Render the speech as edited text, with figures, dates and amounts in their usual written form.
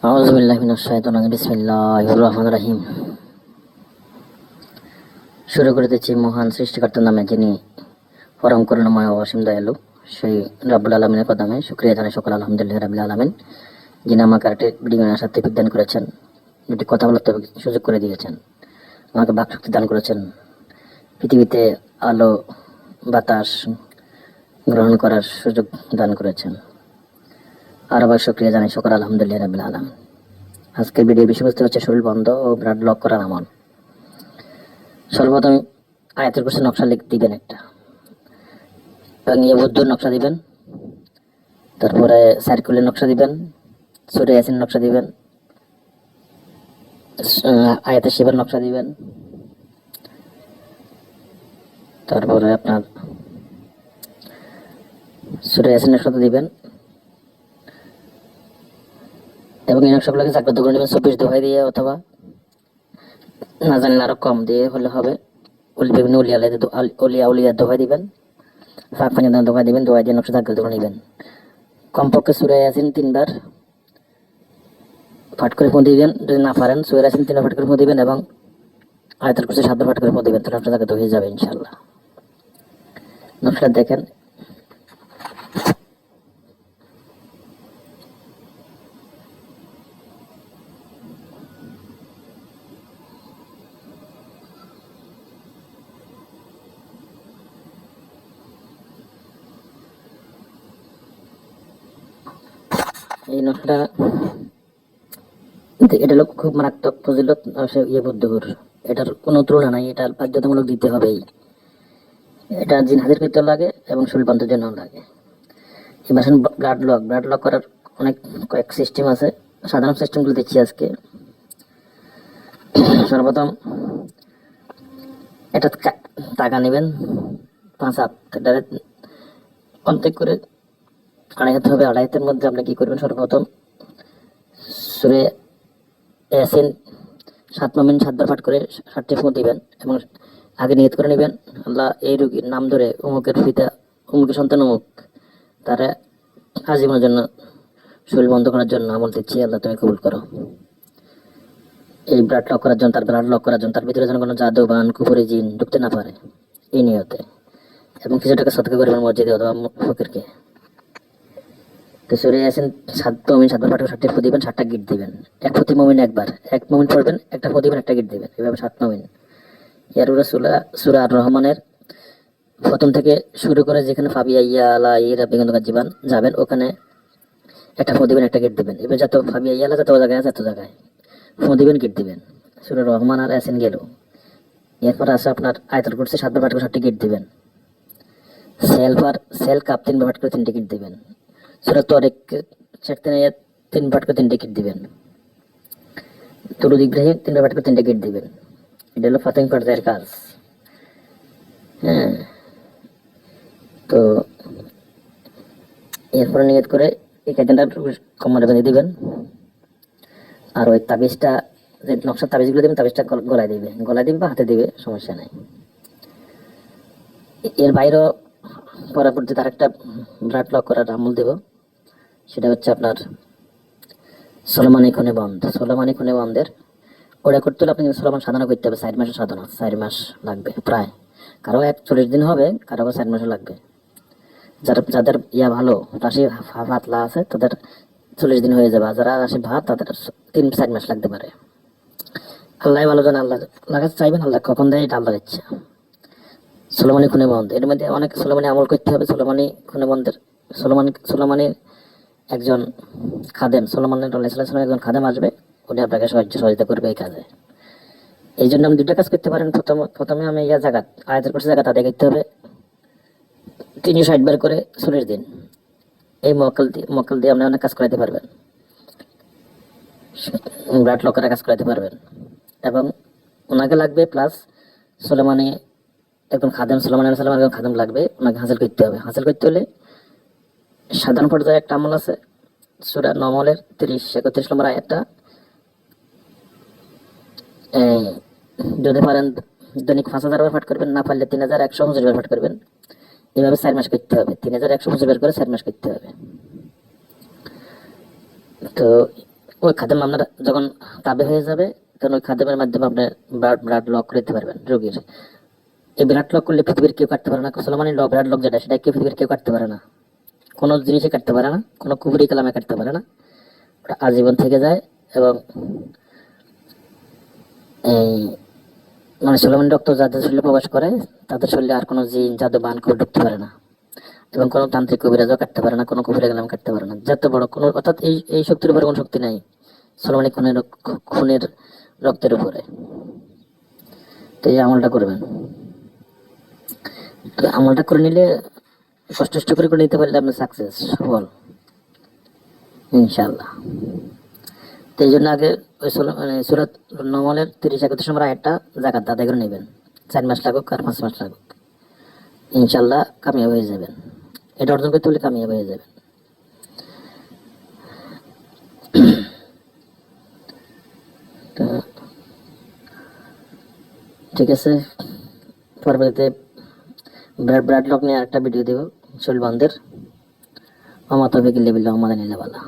আউযুবিল্লাহি মিনাশ শাইতানির রাজিম। বিসমিল্লাহির রহমানির রহিম। শুরু করতেছি মহান সৃষ্টিকর্তার নামে, যিনি পরম করুণাময় ও অসীম দয়ালু। সেই রব্বুল আলামিনের কদমে শুকরিয়া জানাই সকল আলহামদুলিল্লাহ রাব্বিল আলামিন, যিনি আমাকে আরেকটি ভিডিও আসার তৌফিক দান করেছেন, দুটি কথা বলার সুযোগ করে দিয়েছেন, আমাকে বাকশক্তি দান করেছেন, পৃথিবীতে আলো বাতাস গ্রহণ করার সুযোগ দান করেছেন। আর আবার শুকরিয়া জানাই সকল আলহামদুলিল্লাহ রাব্বিল আলামিন। আজকের ভিডিও বিষয়বস্তু হচ্ছে শরীর বন্ধ ও ব্লাড লক করার আমল। সর্বপ্রথম আয়াতের কুরসি নকশা দিবেন একটা, এবং বুদ্ধর নকশা দিবেন, তারপরে সার্কুলের নকশা দিবেন, সূরা ইয়াসিন নকশা দিবেন, আয়াতের শিবের নকশা দিবেন, তারপরে আপনার সূরা ইয়াসিনের নকশা দিবেন, এবং এই নকশাগুলোকে জাগ্রত করে নেবেন 24 দোহাই দিয়ে, অথবা না জানেন আরো কম দিয়ে হলে হবে। বিভিন্ন উলিয়া দোহাই দিবেন, ফাঁক ফাঁকা দোহাই দিবেন, দোহাই দিয়ে নকশা জাগ্রত করে নেবেন। কমপক্ষে সূরা ইয়াসিন 3 বার পাঠ করে ফোন দিবেন। যদি না পারেন সূরা ইয়াসিন 3 বার পাঠ করে ফোন দিবেন, এবং আয়াতুল কুরসি 7 বার পাঠ করে ফোন দিবেন, তাহলে নকশা জাগ্রত হয়ে যাবে ইনশাআল্লাহ। নকশা দেখেন। এই নকশাটা এটা হলো খুব মারাত্মক ফজিলত, বুদ্ধুর। এটার কোনো তুলনা নাই, এটা বাধ্যতামূলক দিতে হবেই। এটা জিন হাজির করতে লাগে এবং শরীর বন্ধের জন্য লাগে। এবার ব্লাড লক করার কয়েক সিস্টেম আছে। সাধারণ সিস্টেমগুলো দিচ্ছি আজকে। সর্বপ্রথম এটা টাকা নেবেন 5 হাত, এটা অর্ধেক করে 2.5 হাত হবে। 2.5 হাতের মধ্যে আপনি কি করবেন, সর্বপ্রথম সূরা ইয়াসিন 7 মিনিট 7 বার পাঠ করে 7টি ফু দিবেন, এবং আগে নিয়ত করে নেবেন, আল্লাহ এই রোগীর নাম ধরে অমুকের পিতা অমুকের সন্তান অমুক, তারা আজীবনের জন্য শরীর বন্ধ করার জন্য আমল দিচ্ছি, আল্লাহ তুমি কবুল করো। এই ব্লাড লক করার জন্য, তার ব্লাড লক করার জন্য, তার ভিতরে যেন কোনো জাদু বান কুফরি জিন ঢুকতে না পারে, এই নিয়তে। এবং কিছু টাকা সদকা করবেন মসজিদে অথবা ফকিরকে। তো সূরা ইয়াসিন 7 মিনিট 7 বার পাঠ করে 7টি ফু দিবেন, 7টা গিট দিবেন। এক প্রতি মুমিন একবার, 1 মুমিন পড়বেন, একটা ফু দিবেন, একটা গিট দিবেন, এভাবে 7 মুমিন। এরপরে সূরা আর রহমানের প্রথম থেকে শুরু করে যেখানে ফাবিয়া ইয়া আলা ইরা বিগন্ত জীবন যাবেন, ওখানে একটা ফু দিবেন, একটা গিট দিবেন। এবার যত ফাবিয়া ইয়া আলা যত জায়গায় আছে, তত জায়গায় ফু দিবেন, গিট দিবেন। সূরা রহমান আর ইয়াসিন গেল। এরপর আছে আপনার আয়াতুল কুরসি 7 বার পাঠ করে 7টি গিট দিবেন। সেল কাপ 3 বার পাঠ করে 3টি গিট দিবেন। সূরা তরিক 3 পাঠ করে 3টি গিট দিবেন। দুরূদ ইব্রাহিম 3 বার পাঠ করে 3টি গিট দিবেন। এটা হলো ফাতিং পর্যায়ের কাজ। হ্যাঁ, তো এরপরে নিয়ত করে এই কাজটা কোমরে বেঁধে দিবেন। আর ওই তাবিজটা, যে নকশার তাবিজগুলো দেবেন, তাবিজটা গলায় দিবে বা হাতে দিবে, সমস্যা নাই। এর বাইরেও পরবর্তীতে আরেকটা ব্লাড লক করার আমল দেব। সেটা হচ্ছে আপনার সোলোমানি খুনে বন্ধের ওটা করতে হলে আপনি সোলোমান সাধনা করতে হবে। 4 মাসের সাধনা, 4 মাস লাগবে প্রায়। কারো 41 দিন হবে, কারো 4 মাসও লাগবে। যাদের ভালো রাশি পাতলা আছে, তাদের 40 দিন হয়ে যাবে। যারা রাশি ভাত, তাদের 3-4 মাস লাগতে পারে। আল্লাহ ভালো জানে, আল্লাহ লাগাতে চাইবেন, আল্লাহ কখন দেয় এটা আল্লাহর ইচ্ছা। সোলোমানি খুনে বন্ধ, এর মধ্যে অনেক সোলোমানি আমল করতে হবে। সোলোমানি খুনে বন্ধের সোলোমানির একজন খাদেম, একজন খাদেম আসবে, উনি আপনাকে সহযোগিতা করবে এই কাজে। এই জন্য আমি 2টা কাজ করতে পারেন। প্রথমে আমি আয়াতের কুরসি জায়গা তাদের করতে হবে 360 বার করে 40 দিন। এই মক্কেল দিয়ে আপনি অনেক কাজ করাতে পারবেন, ব্লাড লকারের কাজ করাতে পারবেন। এবং ওনাকে লাগবে প্লাস সোলেমানি একজন খাদেম, একজন খাদেম লাগবে, ওনাকে হাসিল করতে হবে। হাসিল করতে হলে সাধারণ পর্যায়ে একটা আমল আছে, সূরা নমলের 30-31 নম্বর আয়াতটা যদি পারেন দৈনিক 5000 বার পাঠ করবেন, না পারলে 3129 বার পাঠ করবেন। এভাবে 4 মাস করতে হবে। 3129 বার করে 4 মাস করতে হবে। তো ওই খাদ্যের মামলা যখন তাবে হয়ে যাবে, তখন ওই খাদ্যের মাধ্যমে আপনি ব্লাড লক করতে পারবেন রোগীর। এই ব্লাড লক করলে পৃথিবীর কেউ কাটতে পারে না। সোলোমানি ল, ব্লাড লক যেটা, সেটা কেউ পৃথিবীর কেউ কাটতে পারে না। কোনো জিনিসে কাটতে পারে না, কোনো কুফরি কালামে কাটতে পারে না। ওটা আজীবন থেকে যায়। এবং এই মানে সোলোমানি রক্ত যাদের শরীরে প্রবেশ করে, তাদের শরীরে আর কোনো জিন জাদু বান করে ঢুকতে পারে না। এবং কোনো তান্ত্রিক কবিরাজও কাটতে পারে না, কোনো কুফরি কালাম কাটতে পারে না। যত বড় কোনো, অর্থাৎ এই শক্তির উপরে কোনো শক্তি নাই সোলোমানি খুনের রক্তের উপরে। তো এই আমলটা করবেন। তো আমলটা করে নিলে, কষ্ট করে নিতে পারলে আপনি সাকসেস, সফল ইনশাল্লাহ। তো এই জন্য আগে ওই সুরাত নমলের 30-31 নম্বর আয়াতটা জাকাত আদায় করে নেবেন। 4 মাস লাগুক আর 5 মাস লাগুক, ইনশাল্লাহ কামিয়াব হয়ে যাবেন। এটা অর্জন করতে হলে কামিয়াব হয়ে যাবেন। তো ঠিক আছে, পরবর্তীতে ব্রাড লক নিয়ে একটা ভিডিও দেব শৈল বন্ধের। আমার তবে কি লেবিল আমাদের নিলে বলা।